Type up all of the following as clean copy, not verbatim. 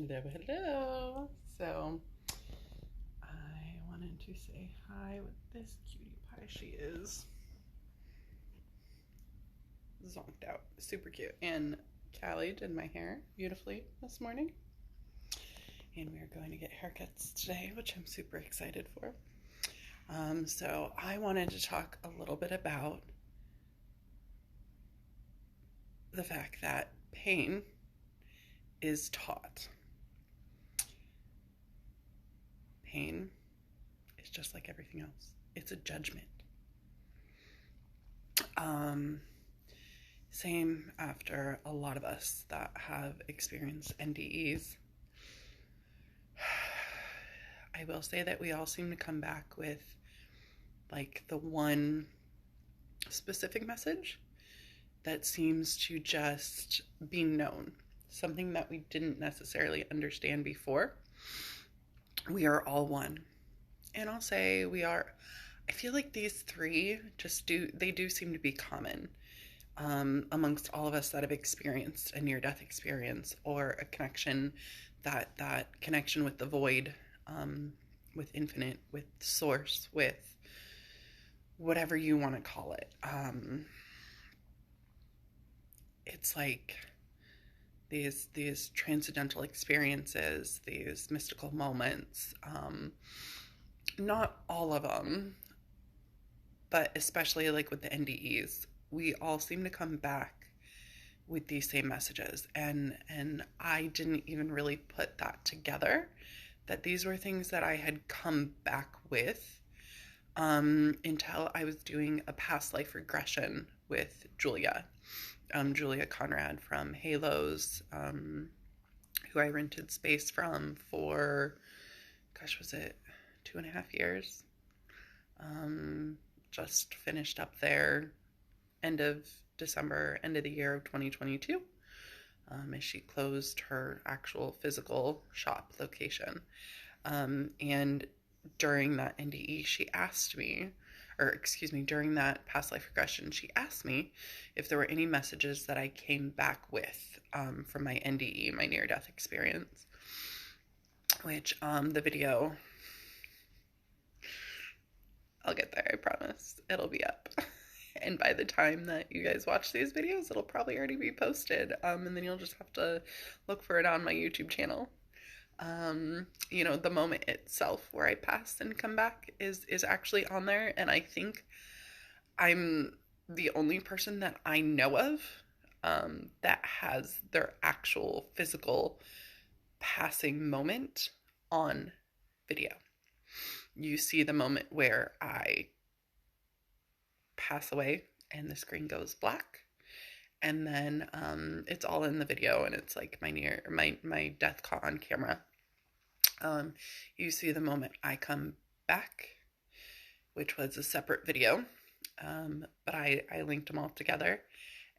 Hello, hello. So, I wanted to say hi with this cutie pie. She is zonked out. Super cute. And Callie did my hair beautifully this morning. And we are going to get haircuts today, which I'm super excited for. So, I wanted to talk a little bit about the fact that pain is taught. Pain is just like everything else, it's a judgment. Same after a lot of us that have experienced NDEs. I will say that we all seem to come back with like the one specific message that seems to just be known, something that we didn't necessarily understand before. We are all one. And I'll say I feel like these three they do seem to be common. Amongst all of us that have experienced a near-death experience or a connection, that connection with the void, with infinite, with source, with whatever you want to call it. It's like these transcendental experiences, these mystical moments. Not all of them, but especially like with the NDEs, we all seem to come back with these same messages, and I didn't even really put that together, that these were things that I had come back with, until I was doing a past life regression with Julia Conrad from Halos, who I rented space from for, was it 2.5 years? Just finished up there end of December, end of the year of 2022, as she closed her actual physical shop location. And during that NDE, during that past life regression, she asked me if there were any messages that I came back with, from my NDE, my near-death experience, which, the video, I'll get there, I promise. It'll be up. And by the time that you guys watch these videos, it'll probably already be posted. And then you'll just have to look for it on my YouTube channel. The moment itself where I pass and come back is actually on there. And I think I'm the only person that I know of, that has their actual physical passing moment on video. You see the moment where I pass away and the screen goes black, and then it's all in the video, and it's like my death caught on camera. You see the moment I come back, which was a separate video, but I linked them all together.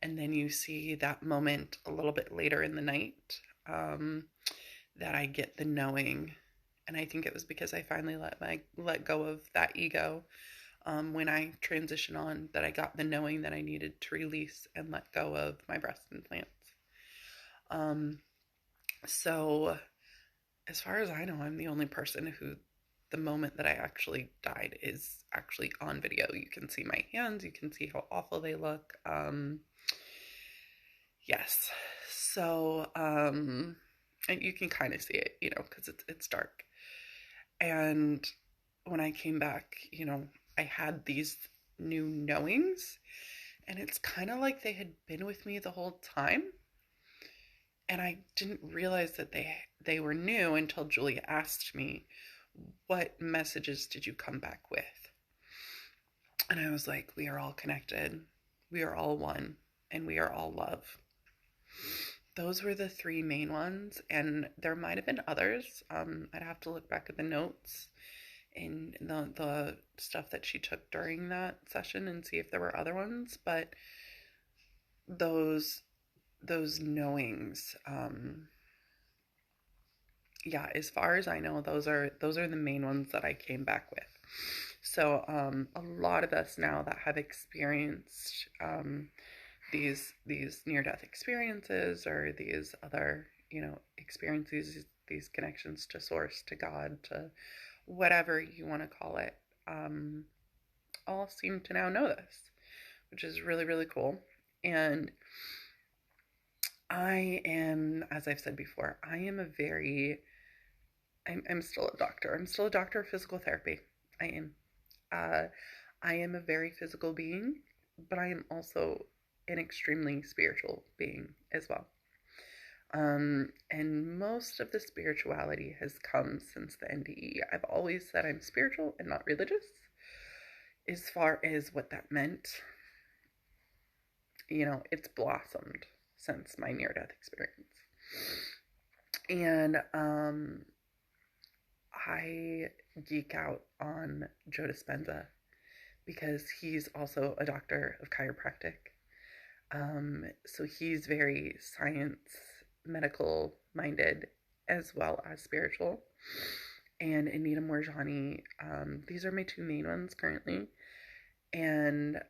And then you see that moment a little bit later in the night, that I get the knowing. And I think it was because I finally let go of that ego, when I transitioned on, that I got the knowing that I needed to release and let go of my breast implants. So as far as I know, I'm the only person who the moment that I actually died is actually on video. You can see my hands, you can see how awful they look. Yes. So, and you can kind of see it, because it's dark. And when I came back, I had these new knowings, and it's kind of like they had been with me the whole time. And I didn't realize that they were new until Julia asked me, what messages did you come back with? And I was like, we are all connected. We are all one, and we are all love. Those were the three main ones, and there might have been others. I'd have to look back at the notes in the stuff that she took during that session and see if there were other ones, but those knowings, as far as I know, those are the main ones that I came back with. So a lot of us now that have experienced these near-death experiences, or these other experience these connections to source, to God, to whatever you want to call it, all seem to now know this, which is really, really cool. And I am, as I've said before, I'm still a doctor. I'm still a doctor of physical therapy. I am. Uh, I am a very physical being, but I am also an extremely spiritual being as well. And most of the spirituality has come since the NDE. I've always said I'm spiritual and not religious. As far as what that meant, it's blossomed since my near-death experience. And I geek out on Joe Dispenza because he's also a doctor of chiropractic. So he's very science, medical minded, as well as spiritual. And Anita Moorjani, these are my two main ones currently. And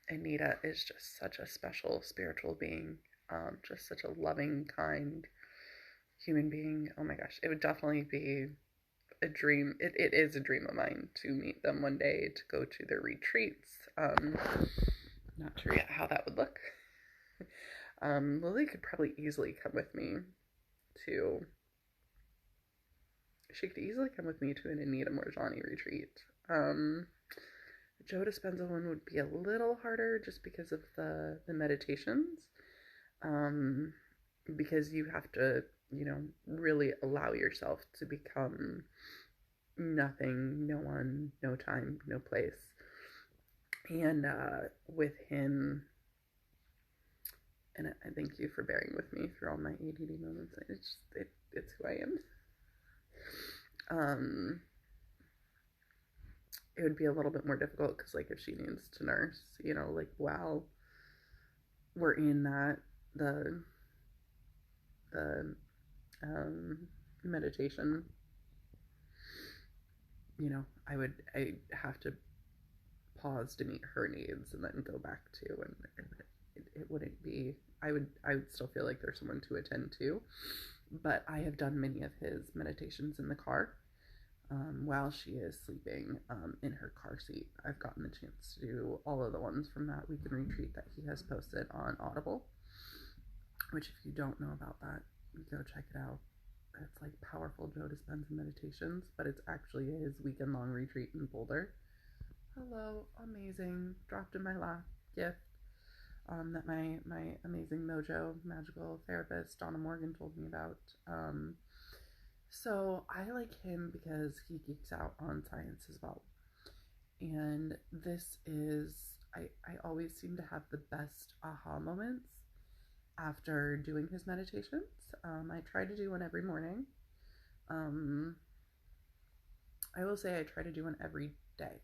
Anita is just such a special spiritual being, just such a loving, kind human being. Oh my gosh, it would definitely be a dream. It is a dream of mine to meet them one day, to go to their retreats. Not sure yet how that would look. Lily could probably easily come with me to. She could easily come with me to an Anita Moorjani retreat. Joe Dispenza one would be a little harder just because of the meditations. Because you have to, really allow yourself to become nothing, no one, no time, no place. And with him, and I thank you for bearing with me through all my ADD moments. It's who I am. It would be a little bit more difficult because, like, if she needs to nurse, while we're in the meditation, I'd have to pause to meet her needs and then go back to, and it wouldn't be, I would still feel like there's someone to attend to. But I have done many of his meditations in the car while she is sleeping in her car seat. I've gotten the chance to do all of the ones from that weekend retreat that he has posted on Audible, which, if you don't know about that, go check it out. It's like Powerful Joe Dispenza Meditations, but it's actually his weekend-long retreat in Boulder. Hello, amazing. Dropped in my lap gift that my amazing mojo magical therapist Donna Morgan told me about. So I like him because he geeks out on science as well. And this is, I always seem to have the best aha moments after doing his meditations. I try to do one every morning. I will say I try to do one every day.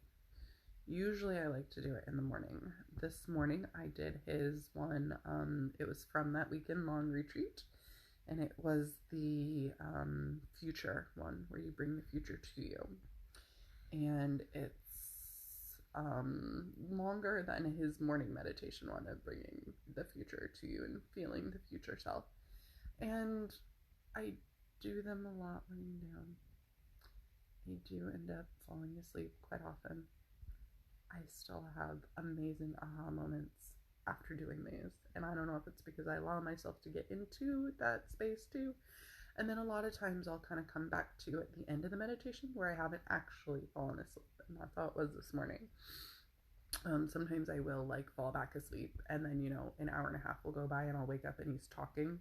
Usually I like to do it in the morning. This morning I did his one. It was from that weekend long retreat, and it was the future one, where you bring the future to you. And it's longer than his morning meditation one of bringing the future to you and feeling the future self. And I do them a lot laying down. I do end up falling asleep quite often. I still have amazing aha moments after doing these. And I don't know if it's because I allow myself to get into that space too. And then a lot of times I'll kind of come back to at the end of the meditation where I haven't actually fallen asleep. And that's how it was this morning. Sometimes I will fall back asleep, and then, an hour and a half will go by and I'll wake up and he's talking.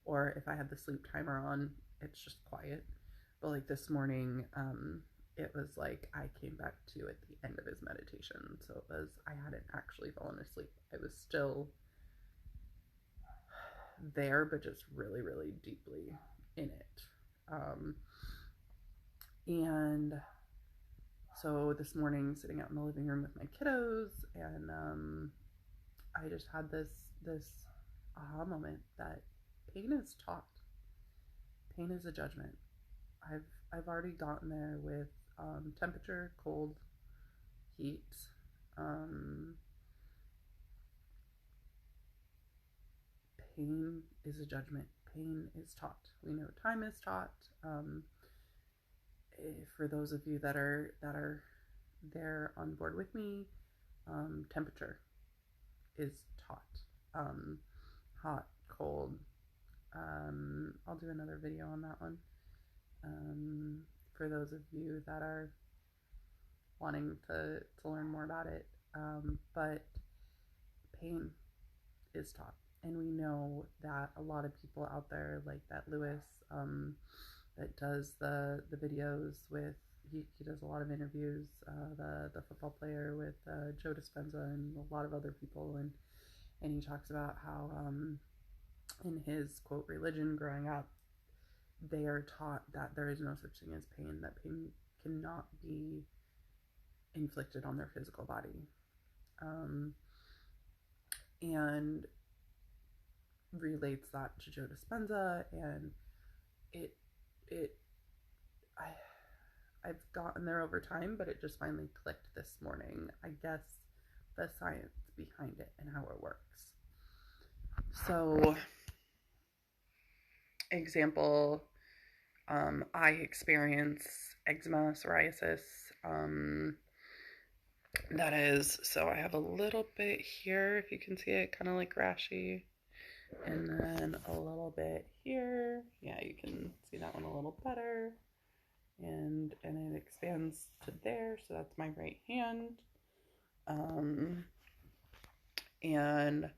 Or if I have the sleep timer on, it's just quiet. But this morning, it was I came back to at the end of his meditation. So it was, I hadn't actually fallen asleep. I was still there, but just really, really deeply in it. And so this morning, sitting out in the living room with my kiddos, and I just had this aha moment that pain is taught. Pain is a judgment. I've already gotten there with temperature, cold, heat. Pain is a judgment. pain is taught. We know time is taught. For those of you that are there on board with me, temperature is taught. Hot, cold. I'll do another video on that one. For those of you that are wanting to learn more about it. But pain is taught. And we know that a lot of people out there, like that Lewis, that does the videos with, he does a lot of interviews, the football player with Joe Dispenza and a lot of other people, and he talks about how in his, quote, religion growing up, they are taught that there is no such thing as pain, that pain cannot be inflicted on their physical body. And relates that to Joe Dispenza, and I've gotten there over time, but it just finally clicked this morning. I guess the science behind it and how it works. So, example, I experience eczema, psoriasis. That is, so I have a little bit here, if you can see it, kind of like rashy. And then a little bit here. Yeah, you can see that one a little better. And it expands to there, so that's my right hand. And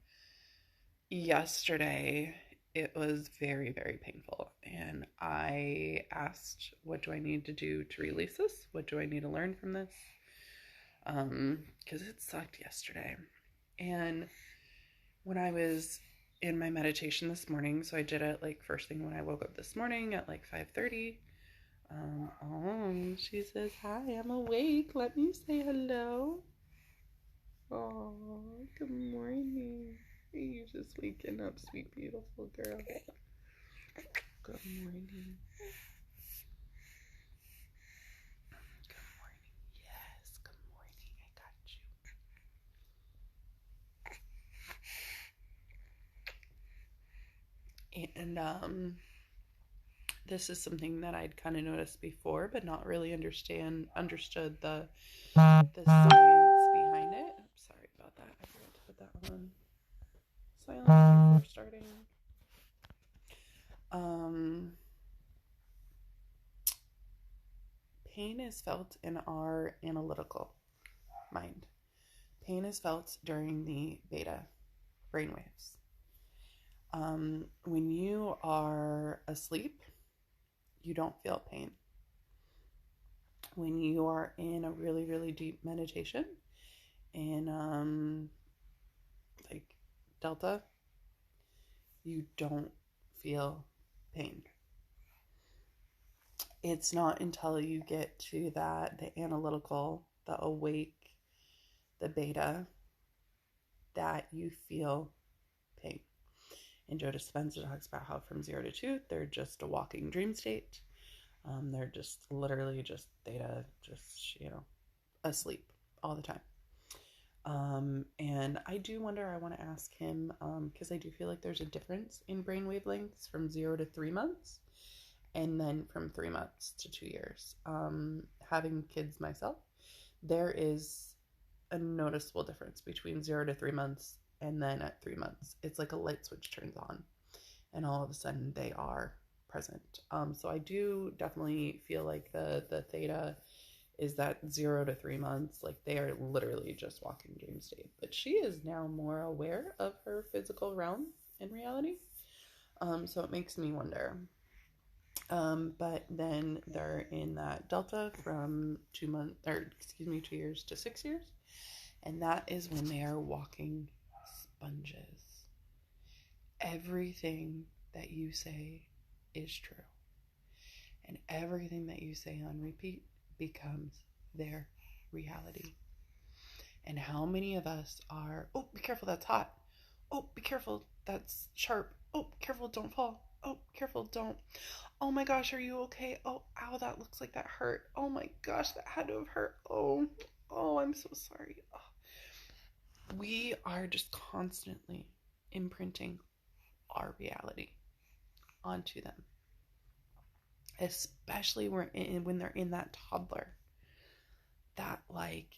yesterday it was very, very painful. And I asked, what do I need to do to release this? What do I need to learn from this? Because it sucked yesterday. And when I was in my meditation this morning, so I did it like first thing when I woke up this morning at like 5:30. She says, hi, I'm awake. Let me say hello. Oh, good morning. You just waking up, sweet, beautiful girl. Good morning. Good morning. Yes, good morning. I got you. And this is something that I'd kind of noticed before, but not really understood the science behind it. I'm sorry about that. I forgot to put that on silent before starting. Pain is felt in our analytical mind. Pain is felt during the beta brainwaves. When you are asleep, you don't feel pain. When you are in a really, really deep meditation, in like delta, you don't feel pain. It's not until you get to the analytical, the awake, the beta, that you feel pain. And Joe Dispenza talks about how from 0 to 2, they're just a walking dream state. They're just literally just theta, just, asleep all the time. And I do wonder, I want to ask him, because I do feel like there's a difference in brain wavelengths from 0 to 3 months, and then from 3 months to 2 years. Having kids myself, there is a noticeable difference between 0 to 3 months, and then at 3 months, it's like a light switch turns on, and all of a sudden they are present. So I do definitely feel like the theta is that 0 to 3 months, like they are literally just walking dream state. But she is now more aware of her physical realm in reality. So it makes me wonder. But then they're in that delta from 2 years to 6 years. And that is when they are walking sponges. Everything that you say is true. And everything that you say on repeat becomes their reality. And how many of us are, oh, be careful, that's hot. Oh, be careful, that's sharp. Oh, careful, don't fall. Oh, careful, don't. Oh my gosh, are you okay? Oh, ow, that looks like that hurt. Oh my gosh, that had to have hurt. Oh, I'm so sorry. Oh. We are just constantly imprinting our reality onto them, especially when they're in that toddler. That, like,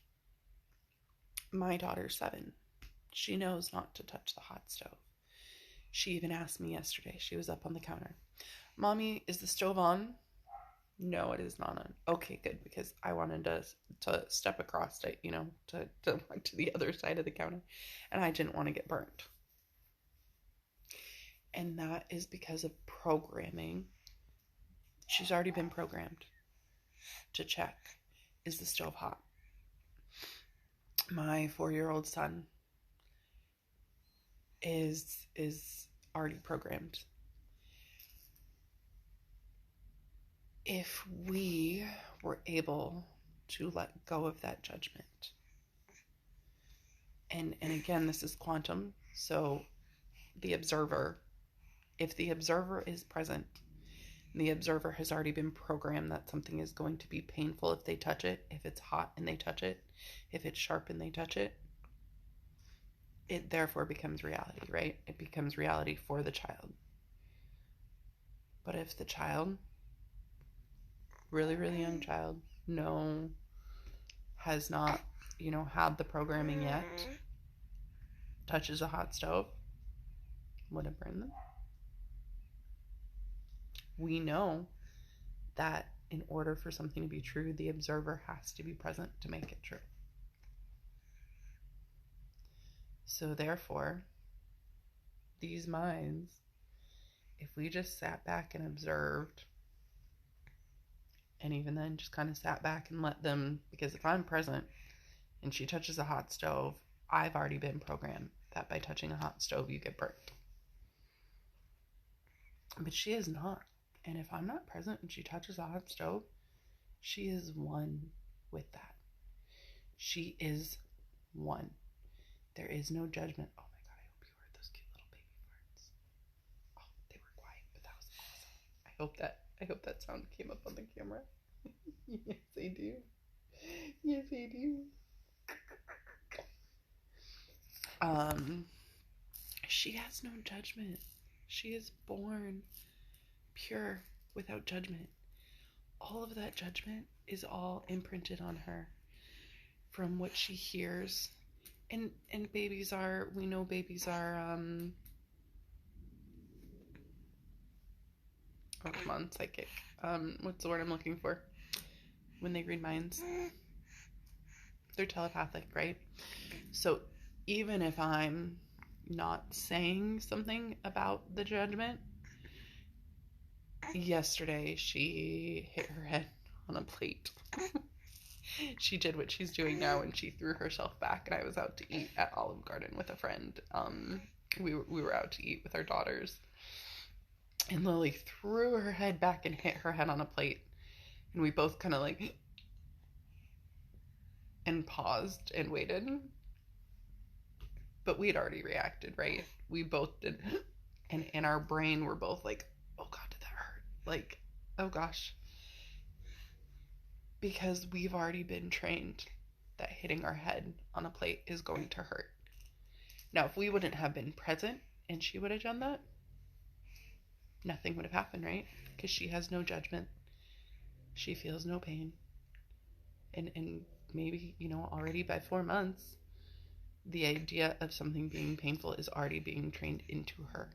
my daughter's 7. She knows not to touch the hot stove. She even asked me yesterday. She was up on the counter. Mommy, is the stove on? No, it is not on. Okay, good, because I wanted to step across it, to the other side of the counter, and I didn't want to get burnt. And that is because of programming. She's already been programmed to check, is the stove hot? My 4-year-old son is already programmed. If we were able to let go of that judgment, and again, this is quantum, so the observer, if the observer is present, the observer has already been programmed that something is going to be painful if they touch it, if it's hot and they touch it, if it's sharp and they touch it, it therefore becomes reality, right? It becomes reality for the child. But if the child, really, really young child, has not, had the programming yet, touches a hot stove, would it burn them? We know that in order for something to be true, the observer has to be present to make it true. So therefore, these minds, if we just sat back and observed, and even then just kind of sat back and let them, because if I'm present and she touches a hot stove, I've already been programmed that by touching a hot stove, you get burnt. But she is not. And if I'm not present and she touches a hot stove, she is one with that. She is one. There is no judgment. Oh my God, I hope you heard those cute little baby farts. Oh, they were quiet, but that was awesome. I hope that sound came up on the camera. Yes, they do. Yes, they do. She has no judgment. She is born pure, without judgment. All of that judgment is all imprinted on her from what she hears. And babies are, we know babies are, oh, come on, psychic. What's the word I'm looking for? When they read minds. They're telepathic, right? So even if I'm not saying something about the judgment, yesterday she hit her head on a plate. She did what she's doing now, and she threw herself back, and I was out to eat at Olive Garden with a friend. We were out to eat with our daughters, and Lily threw her head back and hit her head on a plate, and we both kind of like and paused and waited, but we had already reacted, right? We both did, and in our brain we're both like, oh God, did that hurt? Like, oh gosh. Because we've already been trained that hitting our head on a plate is going to hurt. Now, if we wouldn't have been present and she would have done that, nothing would have happened, right? Because she has no judgment. She feels no pain. And maybe, already by 4 months, the idea of something being painful is already being trained into her.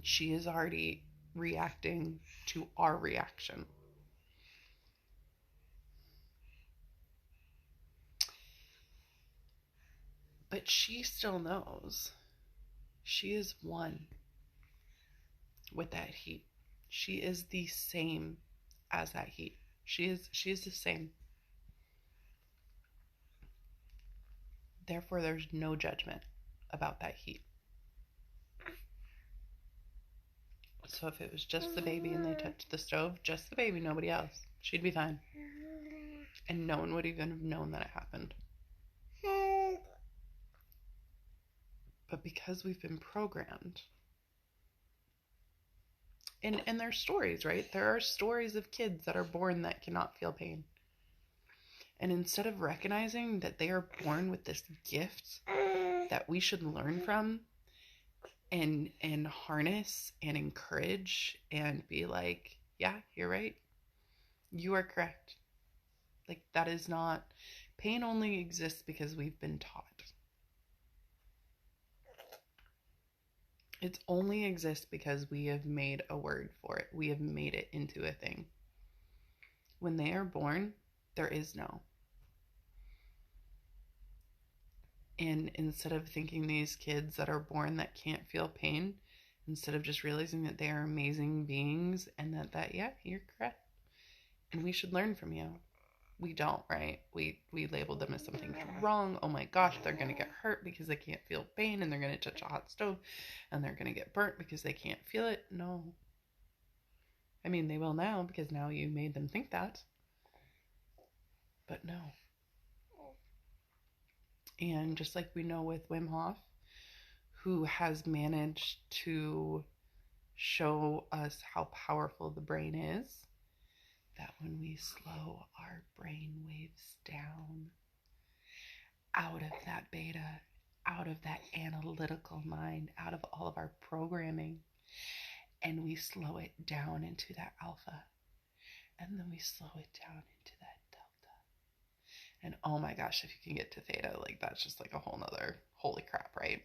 She is already reacting to our reaction. But she still knows she is one with that heat. She is the same as that heat. She is the same. Therefore, there's no judgment about that heat. So if it was just the baby and they touched the stove, just the baby, nobody else, she'd be fine. And no one would even have known that it happened. But because we've been programmed, and there's stories, right? There are stories of kids that are born that cannot feel pain. And instead of recognizing that they are born with this gift that we should learn from, and harness and encourage and be like, yeah, you're right. You are correct. Like, that is not, pain only exists because we've been taught. It only exists because we have made a word for it. We have made it into a thing. When they are born, there is no. And instead of thinking these kids that are born that can't feel pain, instead of just realizing that they are amazing beings and that yeah, you're correct. And we should learn from you. We don't, right? We labeled them as something wrong. Oh my gosh, they're going to get hurt because they can't feel pain, and they're going to touch a hot stove and they're going to get burnt because they can't feel it. No. I mean, they will now because now you made them think that. But no. And just like we know with Wim Hof, who has managed to show us how powerful the brain is, that when we slow our brain waves down out of that beta, out of that analytical mind, out of all of our programming, and we slow it down into that alpha, and then we slow it down into that delta. And oh my gosh, if you can get to theta, like that's just like a whole nother holy crap, right?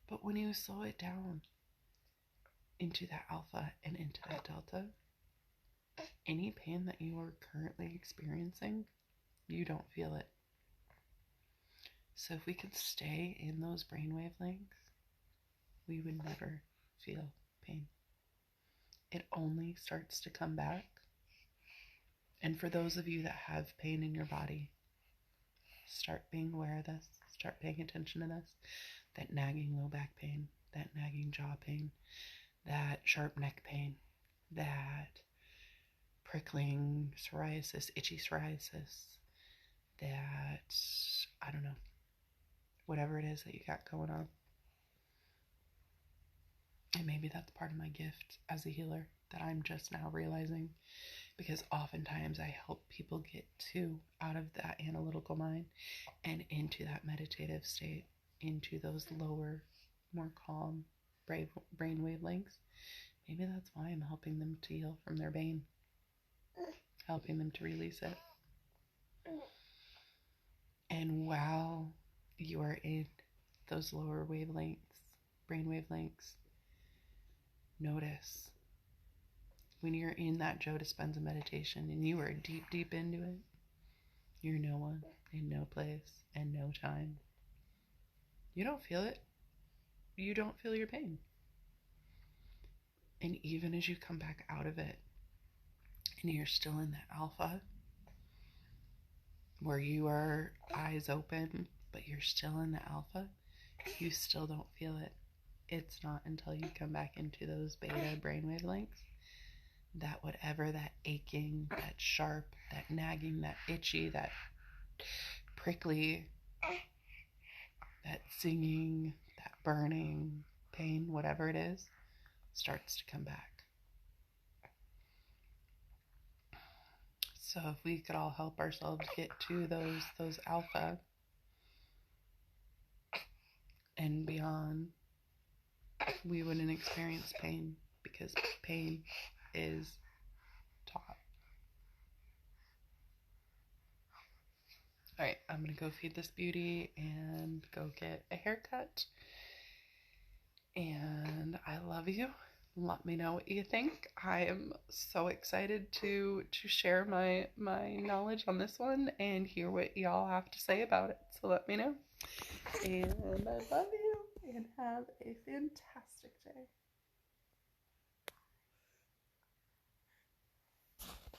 But when you slow it down into that alpha and into that delta, any pain that you are currently experiencing, you don't feel it. So if we could stay in those brainwave lengths, we would never feel pain. It only starts to come back. And for those of you that have pain in your body, start being aware of this. Start paying attention to this. That nagging low back pain, that nagging jaw pain, that sharp neck pain, that prickling psoriasis, itchy psoriasis, that, I don't know, whatever it is that you got going on. And maybe that's part of my gift as a healer that I'm just now realizing, because oftentimes I help people get out of that analytical mind and into that meditative state, into those lower, more calm brain wavelengths. Maybe that's why I'm helping them to heal from their pain, helping them to release it. And while you are in those lower wavelengths, brain wavelengths, notice when you're in that Joe Dispenza meditation and you are deep, deep into it, you're no one in no place and no time. You don't feel it. You don't feel your pain. And even as you come back out of it and you're still in that alpha, where you are eyes open, but you're still in the alpha, you still don't feel it. It's not until you come back into those beta brainwave lengths that whatever that aching, that sharp, that nagging, that itchy, that prickly, that singing, that burning pain, whatever it is, starts to come back. So if we could all help ourselves get to those alpha and beyond, we wouldn't experience pain, because pain is taught. All right, I'm gonna go feed this beauty and go get a haircut. And I love you. Let me know what you think. I am so excited to share my knowledge on this one and hear what y'all have to say about it. So let me know. And I love you, and have a fantastic day.